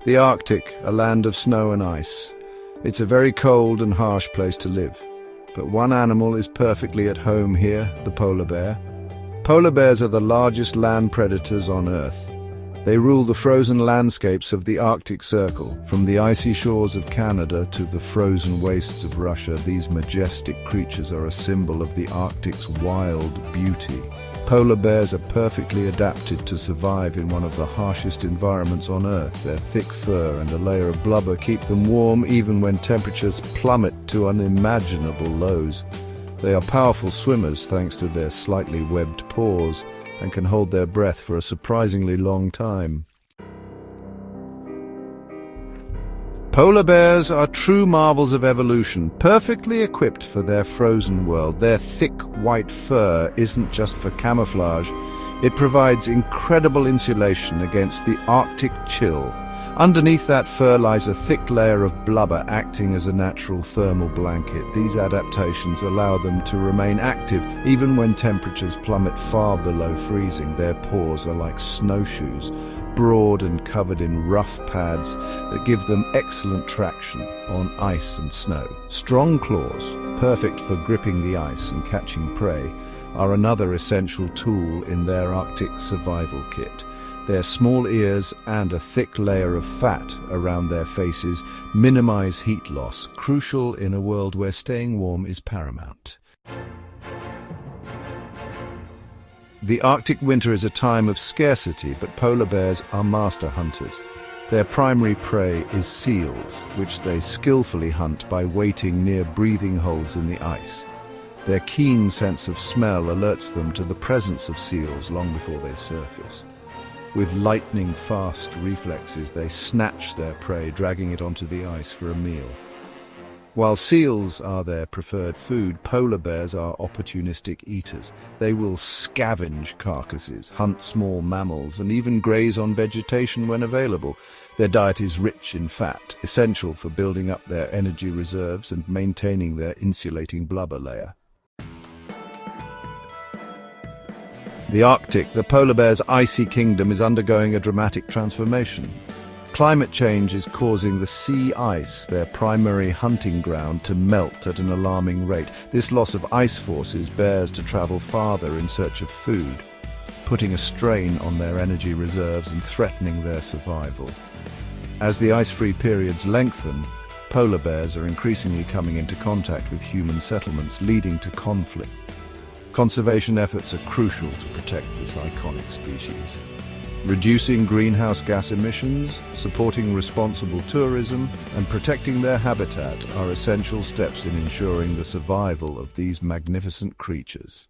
The Arctic, a land of snow and ice. It's a very cold and harsh place to live. But one animal is perfectly at home here, the polar bear. Polar bears are the largest land predators on Earth. They rule the frozen landscapes of the Arctic Circle. From the icy shores of Canada to the frozen wastes of Russia, these majestic creatures are a symbol of the Arctic's wild beauty. Polar bears are perfectly adapted to survive in one of the harshest environments on Earth. Their thick fur and a layer of blubber keep them warm even when temperatures plummet to unimaginable lows. They are powerful swimmers thanks to their slightly webbed paws and can hold their breath for a surprisingly long time. Polar bears are true marvels of evolution, perfectly equipped for their frozen world. Their thick white fur isn't just for camouflage. It provides incredible insulation against the Arctic chill. Underneath that fur lies a thick layer of blubber acting as a natural thermal blanket. These adaptations allow them to remain active even when temperatures plummet far below freezing. Their paws are like snowshoes, broad and covered in rough pads that give them excellent traction on ice and snow. Strong claws, perfect for gripping the ice and catching prey, are another essential tool in their Arctic survival kit. Their small ears and a thick layer of fat around their faces minimize heat loss, crucial in a world where staying warm is paramount. The Arctic winter is a time of scarcity, but polar bears are master hunters. Their primary prey is seals, which they skillfully hunt by waiting near breathing holes in the ice. Their keen sense of smell alerts them to the presence of seals long before they surface. With lightning-fast reflexes, they snatch their prey, dragging it onto the ice for a meal. While seals are their preferred food, polar bears are opportunistic eaters. They will scavenge carcasses, hunt small mammals, and even graze on vegetation when available. Their diet is rich in fat, essential for building up their energy reserves and maintaining their insulating blubber layer. The Arctic, the polar bear's icy kingdom, is undergoing a dramatic transformation. Climate change is causing the sea ice, their primary hunting ground, to melt at an alarming rate. This loss of ice forces bears to travel farther in search of food, putting a strain on their energy reserves and threatening their survival. As the ice-free periods lengthen, polar bears are increasingly coming into contact with human settlements, leading to conflict. Conservation efforts are crucial to protect this iconic species. Reducing greenhouse gas emissions, supporting responsible tourism, and protecting their habitat are essential steps in ensuring the survival of these magnificent creatures.